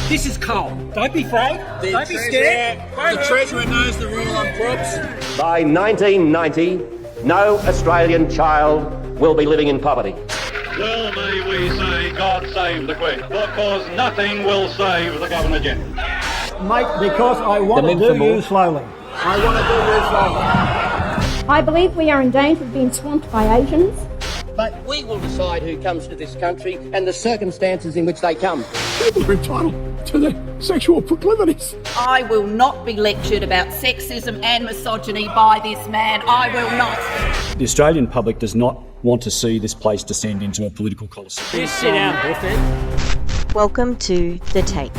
This is coal. Don't be afraid. Don't be scared. The Treasurer knows the rule on crops. By 1990, no Australian child will be living in poverty. Well, may we say God save the Queen, because nothing will save the Governor-General. Mate, because I want to do you slowly. I want to do this long. I believe we are in danger of being swamped by Asians. But we will decide who comes to this country and the circumstances in which they come. People are entitled to their sexual proclivities. I will not be lectured about sexism and misogyny by this man. I will not. The Australian public does not want to see this place descend into a political colosseum. Just sit down, Buffett. Welcome to The Take.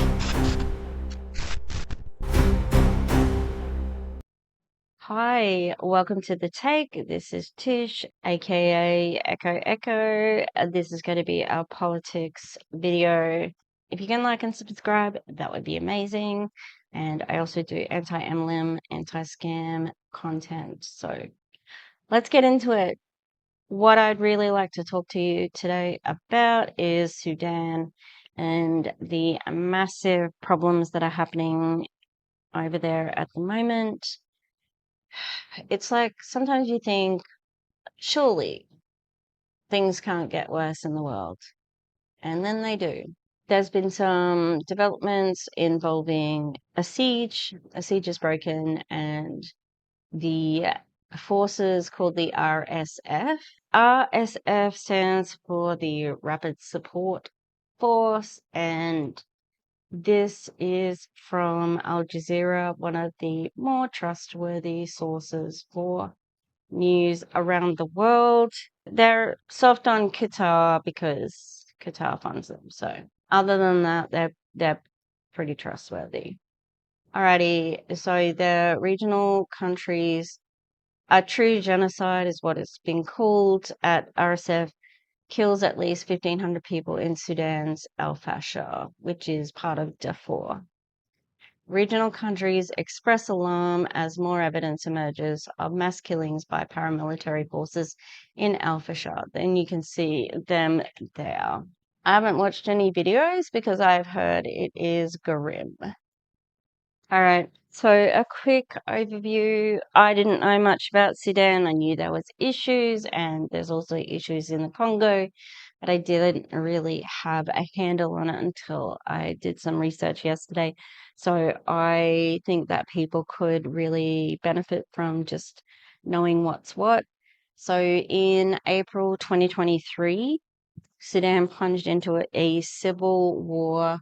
Hi, welcome to The Take. This is Tish, aka Echo Echo. This is going to be our politics video. If you can like and subscribe, that would be amazing. And I also do anti-MLM, anti-scam content. So let's get into it. What I'd really like to talk to you today about is Sudan and the massive problems that are happening over there at the moment. It's like sometimes you think, surely things can't get worse in the world. And then they do. There's been some developments involving a siege. A siege is broken, and the forces called the RSF. RSF stands for the Rapid Support Force, and this is from Al Jazeera, one of the more trustworthy sources for news around the world. They're soft on Qatar because Qatar funds them. So other than that, they're pretty trustworthy. Alrighty, so the regional countries, a true genocide is what it's been called at RSF, kills at least 1,500 people in Sudan's El-Fashir, which is part of Darfur. Regional countries express alarm as more evidence emerges of mass killings by paramilitary forces in El-Fashir. Then you can see them there. I haven't watched any videos because I've heard it is grim. All right, so a quick overview. I didn't know much about Sudan. I knew there was issues, and there's also issues in the Congo, but I didn't really have a handle on it until I did some research yesterday. So I think that people could really benefit from just knowing what's what. So in April 2023, Sudan plunged into a civil war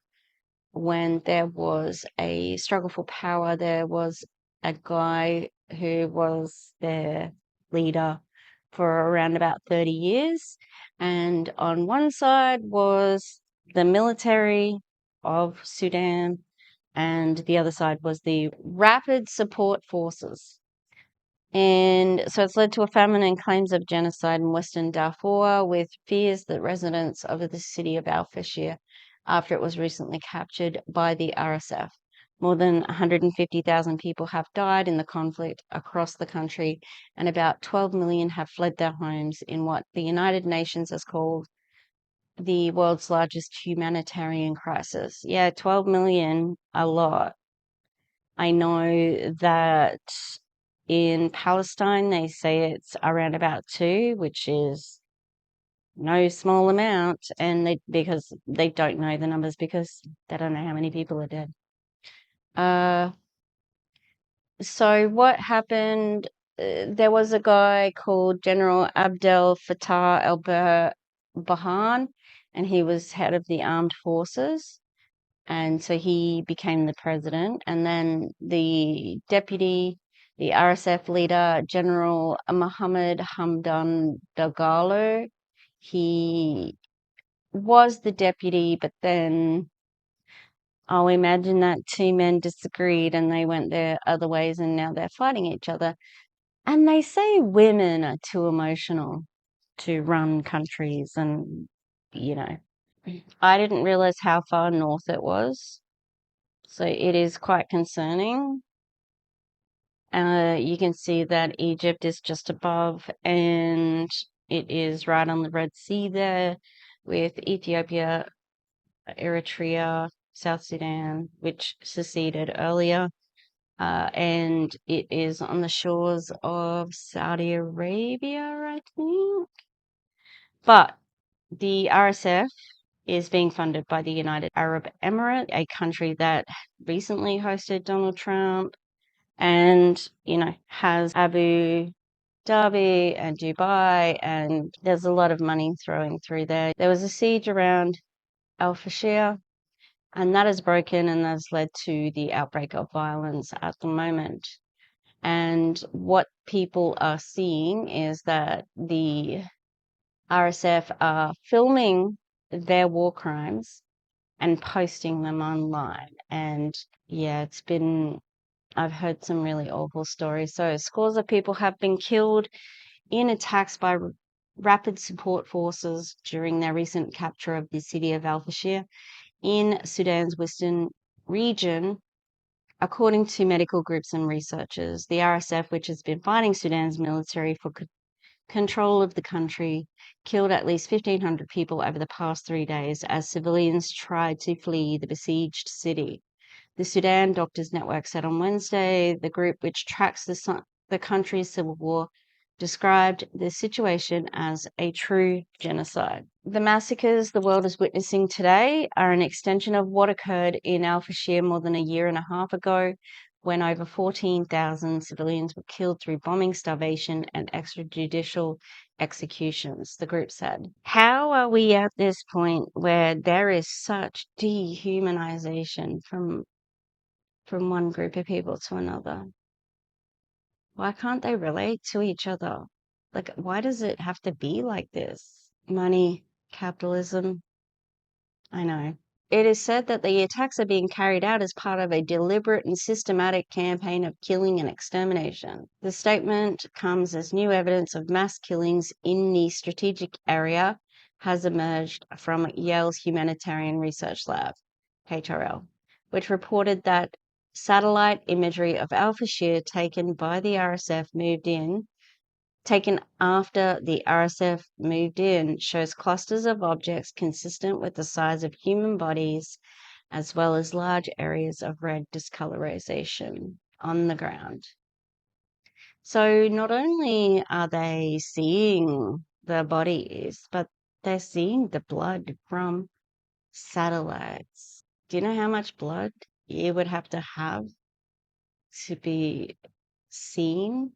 when there was a struggle for power. There was a guy who was their leader for around about 30 years. And on one side was the military of Sudan, and the other side was the Rapid Support Forces. And so it's led to a famine and claims of genocide in Western Darfur, with fears that residents of the city of El-Fashir, after it was recently captured by the RSF. More than 150,000 people have died in the conflict across the country, and about 12 million have fled their homes in what the United Nations has called the world's largest humanitarian crisis. Yeah, 12 million, a lot. I know that in Palestine, they say it's around about 2, which is no small amount, and because they don't know the numbers because they don't know how many people are dead. So what happened? There was a guy called General Abdel Fattah el-Burhan, and he was head of the armed forces, and so he became the president. And then the RSF leader, General Mohammed Hamdan Dagalo, he was the deputy, but then I'll imagine that two men disagreed and they went their other ways, and now they're fighting each other. And they say women are too emotional to run countries, and, I didn't realize how far north it was. So it is quite concerning. You can see that Egypt is just above, and it is right on the Red Sea there, with Ethiopia, Eritrea, South Sudan, which seceded earlier, and it is on the shores of Saudi Arabia, I think. But the RSF is being funded by the United Arab Emirates, a country that recently hosted Donald Trump and, has Abu Dhabi and Dubai, and there's a lot of money throwing through there. There was a siege around El-Fashir, and that has broken and has led to the outbreak of violence at the moment. And what people are seeing is that the RSF are filming their war crimes and posting them online. And yeah, I've heard some really awful stories. So scores of people have been killed in attacks by rapid support forces during their recent capture of the city of Al-Fashir in Sudan's western region, according to medical groups and researchers. The RSF, which has been fighting Sudan's military for control of the country, killed at least 1,500 people over the past 3 days as civilians tried to flee the besieged city. The Sudan Doctors Network said on Wednesday the group, which tracks the country's civil war, described the situation as a true genocide. The massacres the world is witnessing today are an extension of what occurred in Al-Fashir more than a year and a half ago, when over 14,000 civilians were killed through bombing, starvation, and extrajudicial executions, the group said. How are we at this point where there is such dehumanization from one group of people to another? Why can't they relate to each other? Like, why does it have to be like this? Money, capitalism. I know. It is said that the attacks are being carried out as part of a deliberate and systematic campaign of killing and extermination. The statement comes as new evidence of mass killings in the strategic area has emerged from Yale's Humanitarian Research Lab, HRL, which reported that satellite imagery of Al-Fashir taken after the RSF moved in shows clusters of objects consistent with the size of human bodies, as well as large areas of red discolorization on the ground. So not only are they seeing the bodies, but they're seeing the blood from satellites. Do you know how much blood you would have to be seen?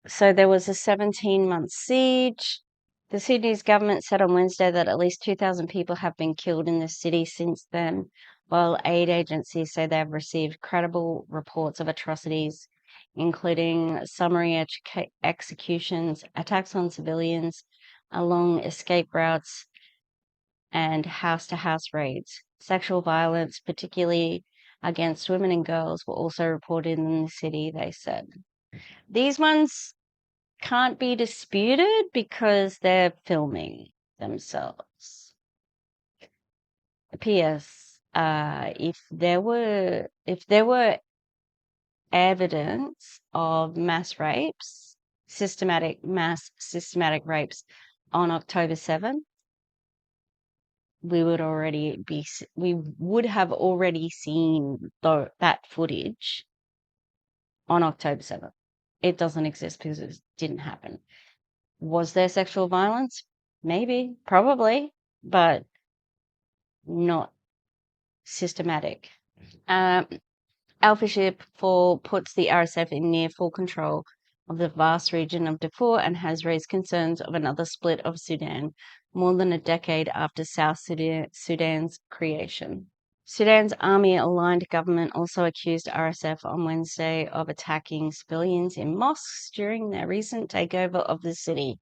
So there was a 17-month siege. The Sudanese government said on Wednesday that at least 2,000 people have been killed in the city since then, while aid agencies say they have received credible reports of atrocities, including summary executions, attacks on civilians along escape routes, and house-to-house raids. Sexual violence, particularly against women and girls, were also reported in the city, they said. These ones can't be disputed because they're filming themselves. P.S. If there were evidence of systematic rapes on October 7th, we would have already seen that footage on October 7th. It doesn't exist because it didn't happen. Was there sexual violence? Maybe, probably, but not systematic. Al-Fashir puts the RSF in near full control of the vast region of Darfur and has raised concerns of another split of Sudan more than a decade after South Sudan's creation. Sudan's army-aligned government also accused RSF on Wednesday of attacking civilians in mosques during their recent takeover of the city.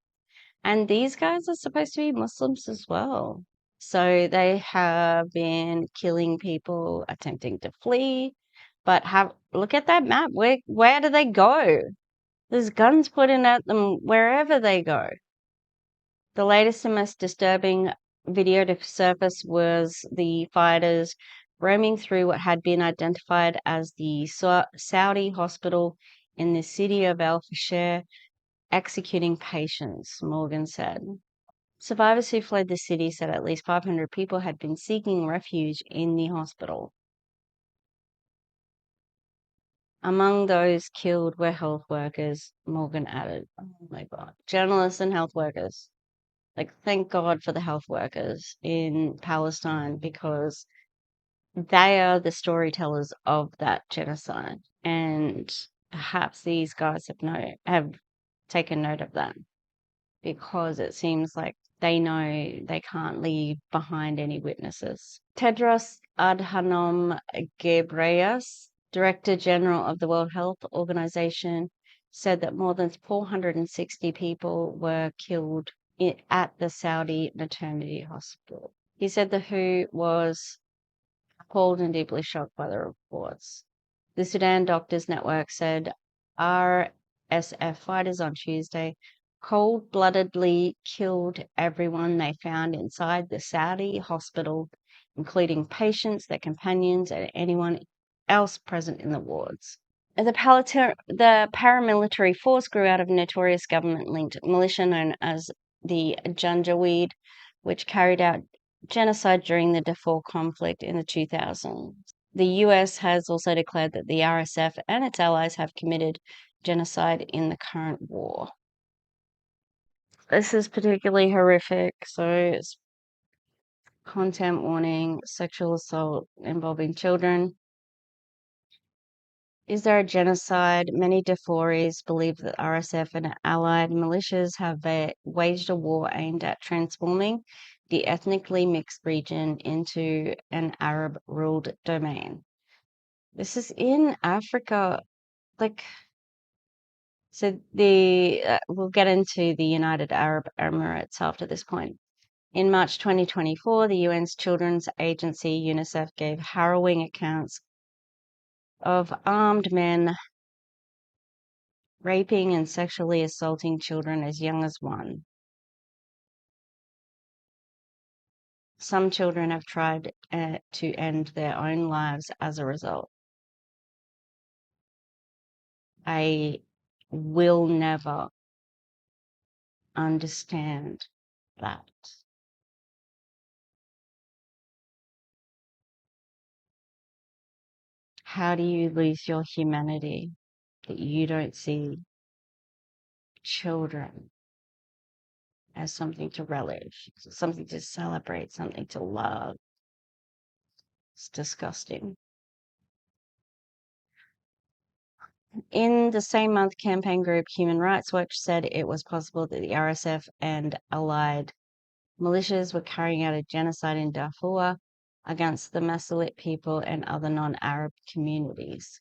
And these guys are supposed to be Muslims as well. So they have been killing people attempting to flee. But look at that map. Where do they go? There's guns pointed at them wherever they go. The latest and most disturbing video to surface was the fighters roaming through what had been identified as the Saudi hospital in the city of El-Fashir, executing patients, Morgan said. Survivors who fled the city said at least 500 people had been seeking refuge in the hospital. Among those killed were health workers, Morgan added. Oh my God. Journalists and health workers. Like, thank God for the health workers in Palestine because they are the storytellers of that genocide. And perhaps these guys have taken note of that because it seems like they know they can't leave behind any witnesses. Tedros Adhanom Ghebreyesus, Director General of the World Health Organization, said that more than 460 people were killed at the Saudi maternity hospital. He said the WHO was appalled and deeply shocked by the reports. The Sudan Doctors Network said RSF fighters on Tuesday cold-bloodedly killed everyone they found inside the Saudi hospital, including patients, their companions, and anyone else present in the wards. The paramilitary force grew out of a notorious government-linked militia known as the Janjaweed, which carried out genocide during the Darfur conflict in the 2000s. The US has also declared that the RSF and its allies have committed genocide in the current war. This is particularly horrific, so it's content warning, sexual assault involving children. Is there a genocide? Many Darfuris believe that RSF and allied militias have waged a war aimed at transforming the ethnically mixed region into an Arab-ruled domain. This is in Africa. So we'll get into the United Arab Emirates after this point. In March 2024, the UN's children's agency UNICEF gave harrowing accounts of armed men raping and sexually assaulting children as young as 1. Some children have tried to end their own lives as a result. I will never understand that. How do you lose your humanity that you don't see children as something to relish, something to celebrate, something to love? It's disgusting. In the same month, campaign group Human Rights Watch said it was possible that the RSF and allied militias were carrying out a genocide in Darfur against the Massacres people and other non-Arab communities.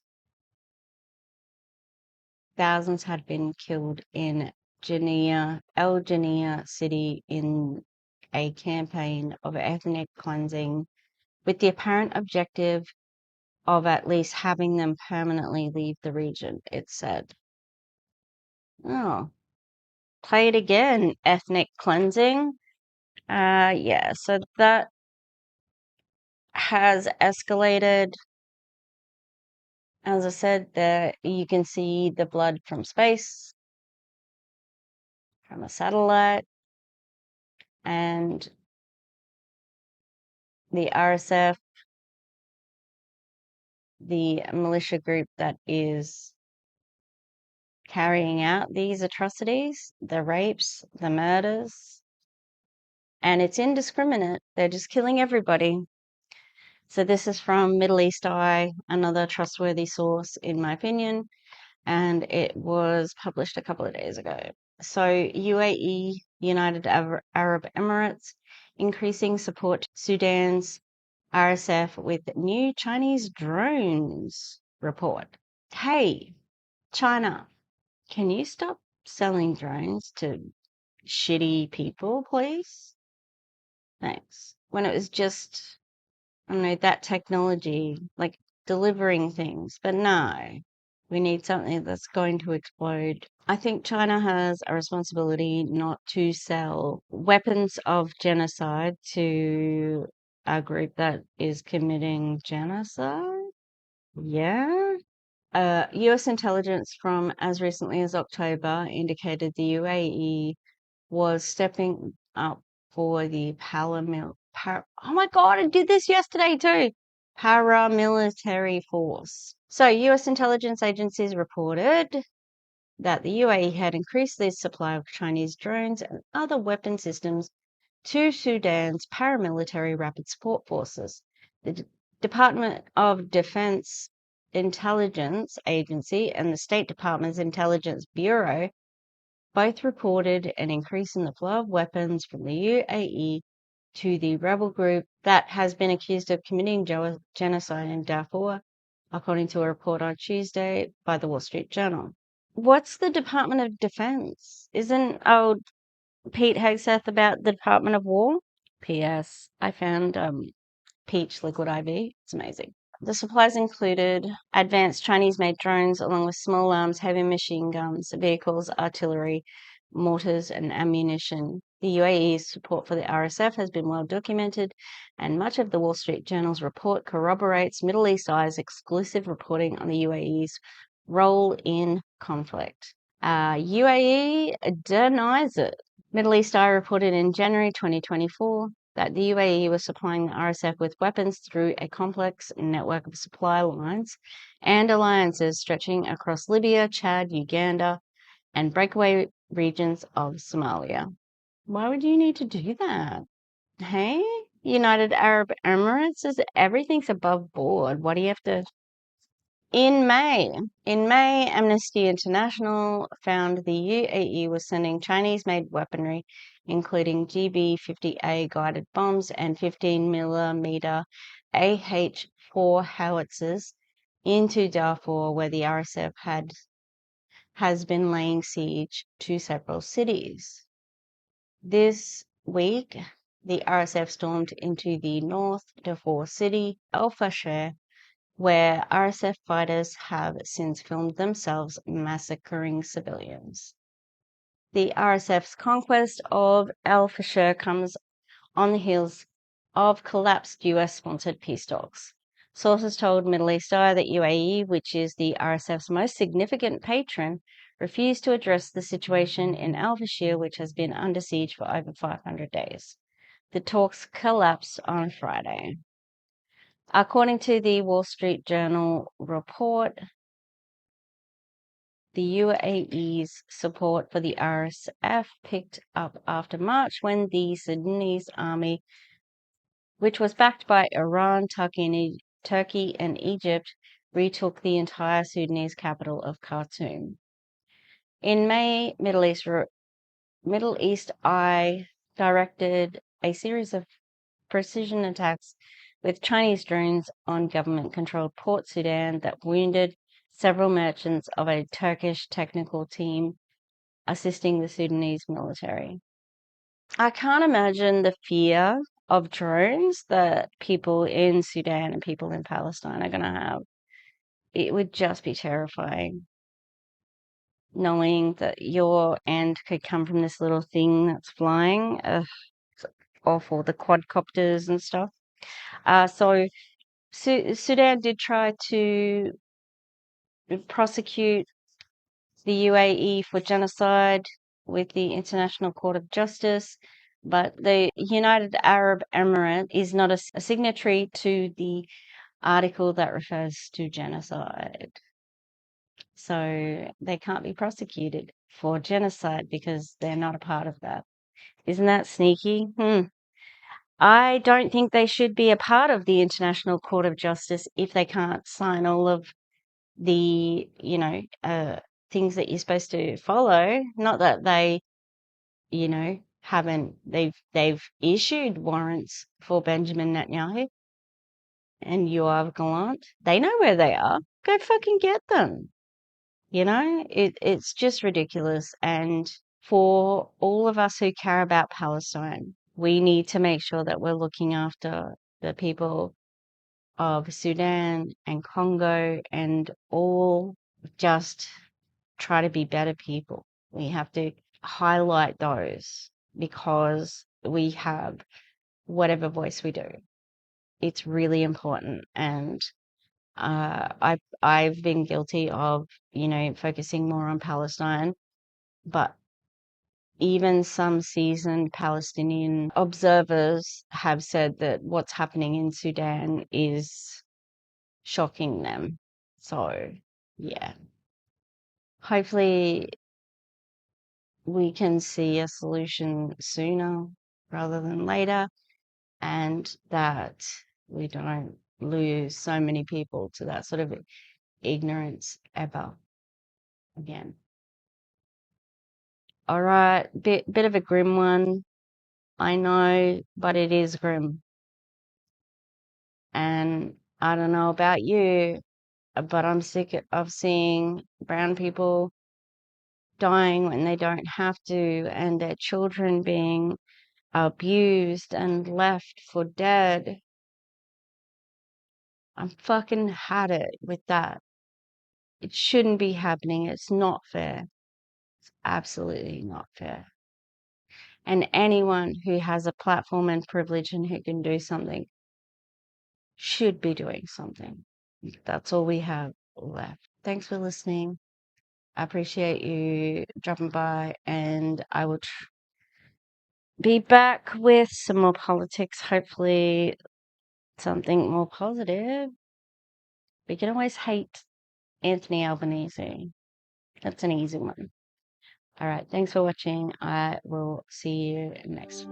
Thousands had been killed in El Geneia city in a campaign of ethnic cleansing with the apparent objective of at least having them permanently leave the region, it said. Oh, play it again, ethnic cleansing. Yeah, so that has escalated. As I said, you can see the blood from space, from a satellite, and the RSF, the militia group that is carrying out these atrocities, the rapes, the murders, and it's indiscriminate. They're just killing everybody. So this is from Middle East Eye, another trustworthy source, in my opinion, and it was published a couple of days ago. So UAE, United Arab Emirates, increasing support to Sudan's RSF with new Chinese drones report. Hey, China, can you stop selling drones to shitty people, please? Thanks. When it was just, I don't know, that technology, like delivering things, but no, we need something that's going to explode. I think China has a responsibility not to sell weapons of genocide to a group that is committing genocide. Yeah. US intelligence from as recently as October indicated the UAE was stepping up for the oh my God, I did this yesterday too. Paramilitary force. So, US intelligence agencies reported that the UAE had increased the supply of Chinese drones and other weapon systems to Sudan's paramilitary rapid support forces. The Department of Defense Intelligence Agency and the State Department's Intelligence Bureau both reported an increase in the flow of weapons from the UAE to the rebel group that has been accused of committing genocide in Darfur, according to a report on Tuesday by the Wall Street Journal. What's the Department of Defense? Isn't old Pete Hegseth about the Department of War? P.S. I found peach liquid IV. It's amazing. The supplies included advanced Chinese-made drones along with small arms, heavy machine guns, vehicles, artillery, mortars, and ammunition. The UAE's support for the RSF has been well documented, and much of the Wall Street Journal's report corroborates Middle East Eye's exclusive reporting on the UAE's role in conflict. UAE denies it. Middle East Eye reported in January 2024 that the UAE was supplying the RSF with weapons through a complex network of supply lines and alliances stretching across Libya, Chad, Uganda, and breakaway regions of Somalia. Why would you need to do that? Hey? United Arab Emirates says everything's above board. Why do you have to... In May, Amnesty International found the UAE was sending Chinese-made weaponry, including GB-50A guided bombs and 15mm AH-4 howitzers, into Darfur, where the RSF has been laying siege to several cities. This week, the RSF stormed into the North Darfur city, El-Fashir, where RSF fighters have since filmed themselves massacring civilians. The RSF's conquest of El-Fashir comes on the heels of collapsed US-sponsored peace talks. Sources told Middle East Eye that UAE, which is the RSF's most significant patron, refused to address the situation in El-Fashir, which has been under siege for over 500 days. The talks collapsed on Friday. According to the Wall Street Journal report, the UAE's support for the RSF picked up after March when the Sudanese army, which was backed by Iran, Turkey, and Egypt, retook the entire Sudanese capital of Khartoum. In May, Middle East Eye directed a series of precision attacks with Chinese drones on government-controlled Port Sudan that wounded several merchants of a Turkish technical team assisting the Sudanese military. I can't imagine the fear of drones that people in Sudan and people in Palestine are going to have. It would just be terrifying, knowing that your end could come from this little thing that's flying. It's awful, the quadcopters and stuff. So Sudan did try to prosecute the UAE for genocide with the International Court of Justice, but the United Arab Emirates is not a signatory to the article that refers to genocide. So they can't be prosecuted for genocide because they're not a part of that. Isn't that sneaky? I don't think they should be a part of the International Court of Justice if they can't sign all of the, things that you're supposed to follow. Not that they, they've issued warrants for Benjamin Netanyahu and Yoav Gallant. They know where they are. Go fucking get them. It's just ridiculous. And for all of us who care about Palestine, we need to make sure that we're looking after the people of Sudan and Congo and all just try to be better people. We have to highlight those because we have whatever voice we do. It's really important. And I've been guilty of, focusing more on Palestine, but even some seasoned Palestinian observers have said that what's happening in Sudan is shocking them. So, yeah. Hopefully we can see a solution sooner rather than later, and that we don't lose so many people to that sort of ignorance ever again. All right, bit of a grim one, I know, but it is grim. And I don't know about you, but I'm sick of seeing brown people dying when they don't have to, and their children being abused and left for dead. I'm fucking had it with that. It shouldn't be happening. It's not fair. It's absolutely not fair. And anyone who has a platform and privilege and who can do something should be doing something. That's all we have left. Thanks for listening. I appreciate you dropping by, and I will be back with some more politics, hopefully something more positive. We can always hate Anthony Albanese. That's an easy one. All right, thanks for watching. I will see you next